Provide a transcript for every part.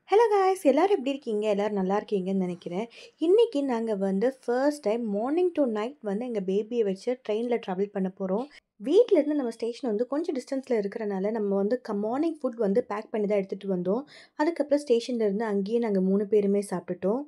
Hello guys எல்லாரும் எப்படி இருக்கீங்க? எல்லாரும் நல்லா இருக்கீங்கன்னு நினைக்கிறேன். இன்னைக்கு நாங்க வந்து first time morning to night வந்து எங்க பேபிய வச்சு ட்ரெயின்ல ட்ராவல் பண்ண போறோம். வீட்லேருந்து நம்ம ஸ்டேஷன் வந்து கொஞ்சம் டிஸ்டன்ஸ்ல இருக்கிறனால, நம்ம வந்து மார்னிங் ஃபுட் வந்து பேக் பண்ணி தான் எடுத்துட்டு வந்தோம். அதுக்கப்புறம் ஸ்டேஷன்ல இருந்து அங்கேயே நாங்க 3 பேருமே சாப்பிட்டுட்டோம்.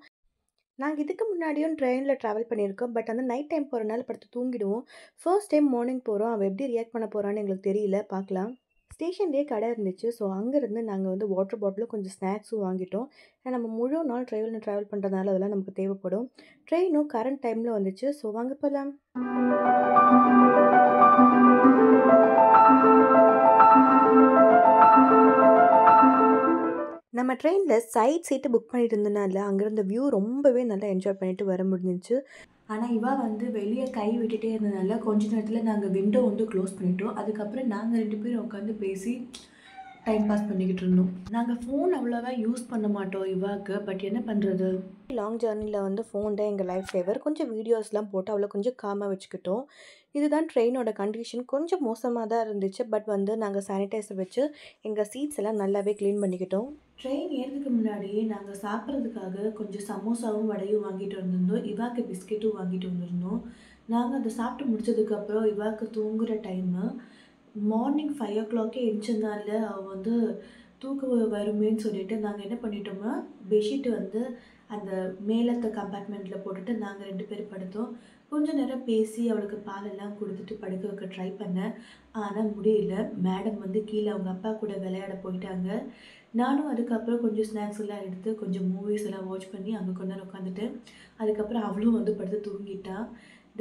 நாங்க இதுக்கு முன்னாடியும் ட்ரெயின்ல ட்ராவல் பண்ணியிருக்கோம். பட் வந்து நைட் டைம் போறனால படுத்து தூங்கிடுவோம். ஃபர்ஸ்ட் டைம் மார்னிங் போறோம். அவ எப்படி ரியாக்ட் பண்ண போறான்னு எங்களுக்கு தெரியல. பார்க்கலாம். ஸ்டேஷன்லேயே கடை இருந்துச்சு. ஸோ அங்கேருந்து நாங்க வந்து வாட்டர் பாட்டிலும், கொஞ்சம் ஸ்நாக்ஸும் வாங்கிட்டோம். ஏன்னா நம்ம முழு நாள் ட்ராவல் பண்ணுறதுனால அதெல்லாம் நமக்கு தேவைப்படும். ட்ரெயினும் கரண்ட் டைமில் வந்துச்சு. ஸோ வாங்க போகலாம். நம்ம ட்ரெயினில் சைட் சீட்டு புக் பண்ணிட்டு இருந்தனால அங்கேருந்த வியூ ரொம்பவே நல்லா என்ஜாய் பண்ணிட்டு வர முடிஞ்சிச்சு. ஆனால் இவ வந்து வெளியே கை விட்டுட்டே இருந்தனால கொஞ்ச நேரத்தில் நாங்கள் விண்டோ வந்து க்ளோஸ் பண்ணிட்டோம். அதுக்கப்புறம் நாங்கள் 2 பேரும் உட்காந்து பேசி டைம் பாஸ் பண்ணிக்கிட்டு இருந்தோம். நாங்கள் ஃபோன் அவ்வளோவா யூஸ் பண்ண மாட்டோம் இவாக்கு. பட் என்ன பண்ணுறது, லாங் ஜேர்னியில் வந்து ஃபோன் தான் எங்கள் லைஃப் சேவர். கொஞ்சம் வீடியோஸ்லாம் போட்டு அவளை கொஞ்சம் காமாக வச்சுக்கிட்டோம். இதுதான் ட்ரெயினோட கண்டிஷன். கொஞ்சம் மோசமாக தான் இருந்துச்சு. பட் வந்து நாங்கள் சானிடைசர் வச்சு எங்கள் சீட்ஸ் எல்லாம் நல்லாவே க்ளீன் பண்ணிக்கிட்டோம். ட்ரெயின் ஏறதுக்கு முன்னாடியே நாங்கள் சாப்பிட்றதுக்காக கொஞ்சம் சமோசாவும் வடையும் வாங்கிட்டு வந்திருந்தோம். இவாக்கு பிஸ்கெட்டும் வாங்கிட்டு வந்திருந்தோம். நாங்கள் அதை சாப்பிட்டு முடிச்சதுக்கப்புறம் இவாக்கு தூங்குகிற டைமு மார்னிங் 5:00 எழுந்திரிச்சனால அவள் வந்து தூக்கம் வருமேன்னு சொல்லிட்டு நாங்கள் என்ன பண்ணிட்டோம்னா, பெட்ஷீட் வந்து அந்த மேலத்த கம்பார்ட்மெண்ட்டில் போட்டுட்டு நாங்கள் 2 பேரும் படுத்தோம். கொஞ்ச நேரம் பேசி அவளுக்கு பாலெல்லாம் கொடுத்துட்டு படுக்க வைக்க ட்ரை பண்ணேன். ஆனால் முடியல. மேடம் வந்து கீழே அவங்க அப்பா கூட விளையாட போயிட்டாங்க. நானும் அதுக்கப்புறம் கொஞ்சம் ஸ்நாக்ஸ் எல்லாம் எடுத்து கொஞ்சம் மூவிஸ் எல்லாம் வாட்ச் பண்ணி அங்கே கொஞ்ச நேரம் உட்காந்துட்டு, அதுக்கப்புறம் அவளும் வந்து படுத்து தூங்கிட்டா.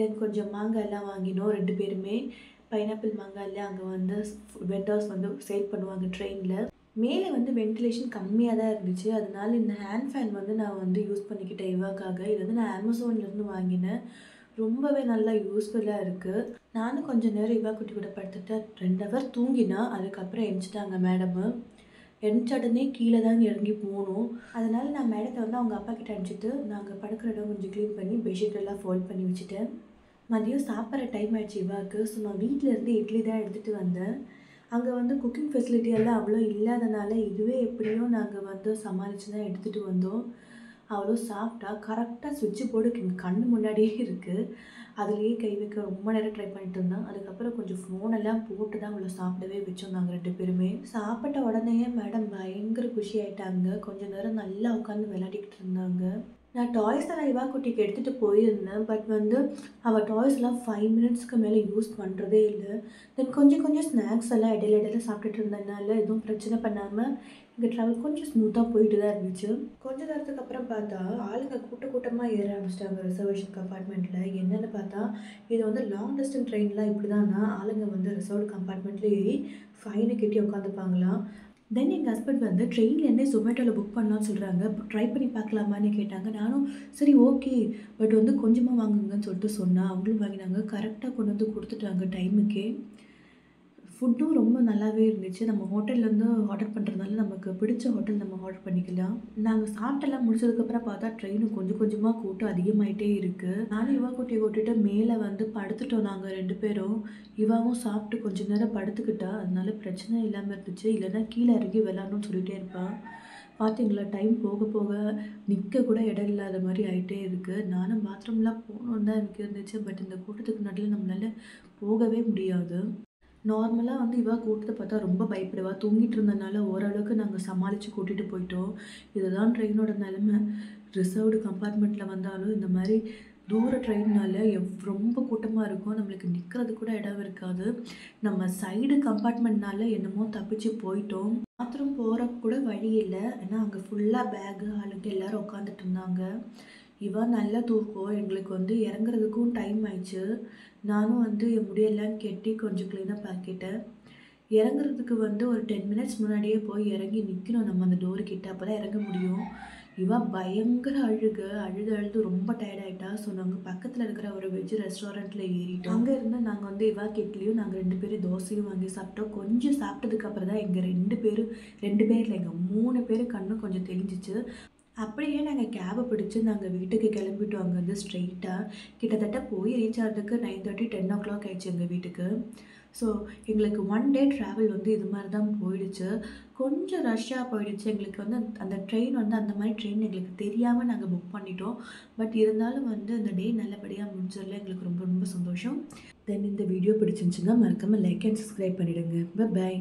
தென் கொஞ்சம் மாங்காய் எல்லாம் வாங்கினோம் 2 பேருமே. பைனாப்பிள் மாங்காயில் அங்கே வந்து வெண்டர்ஸ் வந்து சேல் பண்ணுவாங்க ட்ரெயினில். மேலே வந்து வென்டிலேஷன் கம்மியாக தான் இருந்துச்சு. அதனால இந்த ஹேண்ட் ஃபேன் வந்து நான் வந்து யூஸ் பண்ணிக்கிட்டேன் இவாக்காக. இது வந்து நான் அமேசான்லேருந்து வாங்கினேன். ரொம்பவே நல்லா யூஸ்ஃபுல்லாக இருக்குது. நானும் கொஞ்சம் நேரம் இவா குட்டி கூட படுத்துட்டு 2 ஹவர் தூங்கினா. அதுக்கப்புறம் எந்திச்சிட்டாங்க மேடமு. எந்திச்ச உடனே கீழே தான் இறங்கி போகணும். அதனால் நான் மேடத்தை வந்து அவங்க அப்பா கிட்ட அனுப்பிச்சிட்டு நாங்கள் படுக்கிற இடம் கொஞ்சம் க்ளீன் பண்ணி பெட்ஷீட் எல்லாம் ஃபோல்ட் பண்ணி வச்சுட்டேன். மதியம் சாப்பிட்ற டைம் ஆயிடுச்சு இவாக்கு. ஸோ நான் வீட்டிலேருந்து இட்லி தான் எடுத்துகிட்டு வந்தேன். அங்கே வந்து குக்கிங் ஃபெசிலிட்டி எல்லாம் அவ்வளோ இல்லாதனால இதுவே எப்படியோ நாங்கள் வந்து சமாளித்து தான் எடுத்துகிட்டு வந்தோம். அவ்வளோ சாப்பிட்டா கரெக்டாக ஸ்விட்சு போர்டு எங்கள் கண்ணு முன்னாடியே இருக்குது. அதுலேயே கை வைக்க ரொம்ப நேரம் ட்ரை பண்ணிட்டு இருந்தோம். அதுக்கப்புறம் கொஞ்சம் ஃபோனெல்லாம் போட்டு தான் அவளை சாப்பிடவே வச்சோம் நாங்கள் 2 பேருமே. சாப்பிட்ட உடனேயே மேடம் பயங்கர குஷி ஆகிட்டாங்க. கொஞ்சம் நேரம் நல்லா உட்காந்து விளையாடிக்கிட்டு இருந்தாங்க. நான் டாய்ஸ் எல்லாம் இவா குட்டிக்கு எடுத்துகிட்டு போயிருந்தேன். பட் வந்து அவள் டாய்ஸ்லாம் 5 மினிட்ஸ்க்கு மேலே யூஸ் பண்ணுறதே இல்லை. தென் கொஞ்சம் கொஞ்சம் ஸ்நாக்ஸ் எல்லாம் இடையில இடையில சாப்பிட்டுட்டு இருந்ததுனால எதுவும் பிரச்சனை பண்ணாமல் எங்கள் ட்ராவல் கொஞ்சம் ஸ்மூத்தாக போயிட்டு தான் இருந்துச்சு. கொஞ்ச நேரத்துக்கு அப்புறம் பார்த்தா ஆளுங்க கூட்டமாக ஏற ஆரம்பிச்சிட்டாங்க ரிசர்வேஷன் கம்பார்ட்மெண்ட்டில். என்னென்னு பார்த்தா இது வந்து லாங் டிஸ்டன்ஸ் ட்ரெயின்லாம் இப்படி தானா, ஆளுங்க வந்து ரிசர்வ்டு கம்பார்ட்மெண்ட்டில் ஏறி ஃபைனை கட்டி உட்காந்துப்பாங்களாம். தென் எங்கள் ஹஸ்பண்ட் வந்து ட்ரெயின்லேருந்தே ஜொமேட்டோவில் புக் பண்ணலான்னு சொல்கிறாங்க. ட்ரை பண்ணி பார்க்கலாமான்னு கேட்டாங்க. நானும் சரி ஓகே, பட் வந்து கொஞ்சமாக வாங்குங்கன்னு சொல்லிட்டு சொன்னேன். அவங்களும் வாங்கினாங்க. கரெக்டாக கொண்டு வந்து கொடுத்துட்டாங்க டைமுக்கே. ஃபுட்டும் ரொம்ப நல்லாவே இருந்துச்சு. நம்ம ஹோட்டல்லேருந்து ஆர்டர் பண்ணுறதுனால நமக்கு பிடிச்ச ஹோட்டல் நம்ம ஆர்டர் பண்ணிக்கலாம். நாங்கள் சாப்பிட்டெல்லாம் முடிச்சதுக்கப்புறம் பார்த்தா ட்ரெயினும் கொஞ்சம் கொஞ்சமாக கூட்டம் அதிகமாகிட்டே இருக்குது. நானும் இவா குட்டியை கூட்டிட்டு மேலே வந்து படுத்துட்டோம் நாங்கள் 2 பேரும். இவாவும் சாப்பிட்டு கொஞ்ச நேரம் படுத்துக்கிட்டா. அதனால பிரச்சனை இல்லாமல் இருந்துச்சு. இல்லைன்னா கீழே இறங்கி விளாட்ணுன்னு சொல்லிகிட்டே இருப்பாள். பார்த்தீங்களா, டைம் போக போக நிற்க கூட இடம் இல்லாத மாதிரி ஆகிட்டே இருக்குது. நானும் பாத்ரூம்லாம் போகணுன்னு தான் எனக்கு இருந்துச்சு. பட் இந்த கூட்டத்துக்கு நடுவில் நம்மளால போகவே முடியாது. நார்மலாக வந்து இவா கூட்டத்தை பார்த்தா ரொம்ப பயப்படுவா. தூங்கிட்டு இருந்தனால ஓரளவுக்கு நாங்கள் சமாளித்து கூட்டிகிட்டு போயிட்டோம். இதுதான் ட்ரெயினோட நிலமை. ரிசர்வ்டு கம்பார்ட்மெண்ட்டில் வந்தாலும் இந்த மாதிரி தூர ட்ரெயின்னால ரொம்ப கூட்டமாக இருக்கும். நம்மளுக்கு நிற்கிறது கூட இடம் இருக்காது. நம்ம சைடு கம்பார்ட்மெண்ட்னால என்னமோ தப்பிச்சு போயிட்டோம். பாத்ரூம் போகிறப்ப கூட வழி இல்லை. ஏன்னா அங்கே ஃபுல்லாக பேகு ஆளுங்க எல்லோரும் உட்காந்துட்டு இருந்தாங்க. இவா நல்லா தூக்கம். எங்களுக்கு வந்து இறங்குறதுக்கும் டைம் ஆயிடுச்சு. நானும் வந்து என் முடியெல்லாம் கெட்டி கொஞ்சம் க்ளீனப் ஆக்கிட்டேன். இறங்குறதுக்கு வந்து ஒரு 10 மினிட்ஸ் முன்னாடியே போய் இறங்கி நிற்கணும் நம்ம அந்த டோரு கிட்ட. அப்போ தான் இறங்க முடியும். இவா பயங்கர அழுது அழுது ரொம்ப டயர்டாயிட்டா. ஸோ நாங்கள் பக்கத்தில் இருக்கிற ஒரு வெஜ் ரெஸ்டாரண்ட்டில் ஏறிட்டோம். அங்கே இருந்து நாங்கள் வந்து இவாக்கு இட்லியும் நாங்கள் 2 பேரும் தோசையும் வாங்கி சாப்பிட்டோம். கொஞ்சம் சாப்பிட்டதுக்கப்புறம் தான் எங்கள் 2 பேரும் 2 பேர் இல்லை, எங்கள் 3 பேரும் கண்ணும் கொஞ்சம் தெளிஞ்சிச்சு. அப்படியே நாங்கள் கேபை பிடிச்சி நாங்கள் வீட்டுக்கு கிளம்பிட்டோம். அங்கேருந்து ஸ்ட்ரெயிட்டாக கிட்டத்தட்ட போய் ரீச் ஆகிறதுக்கு 9:30 10 o'clock ஆயிடுச்சு எங்கள் வீட்டுக்கு. ஸோ எங்களுக்கு 1 டே ட்ராவல் வந்து இது மாரி தான் போயிடுச்சு. கொஞ்சம் ரஷ்ஷா போயிடுச்சு. எங்களுக்கு வந்து அந்த ட்ரெயின் வந்து அந்த மாரி ட்ரெயின் எங்களுக்கு தெரியாம நாங்க புக் பண்ணிட்டோம். பட் இருந்தாலும் வந்து அந்த டே நல்லபடியா முடிஞ்சதுல எங்களுக்கு ரொம்ப ரொம்ப சந்தோஷம். தென் இந்த வீடியோ பிடிச்சிருந்துச்சுன்னா மறக்காம லைக் அண்ட் சப்ஸ்கிரைப் பண்ணிடுங்க. பாய்.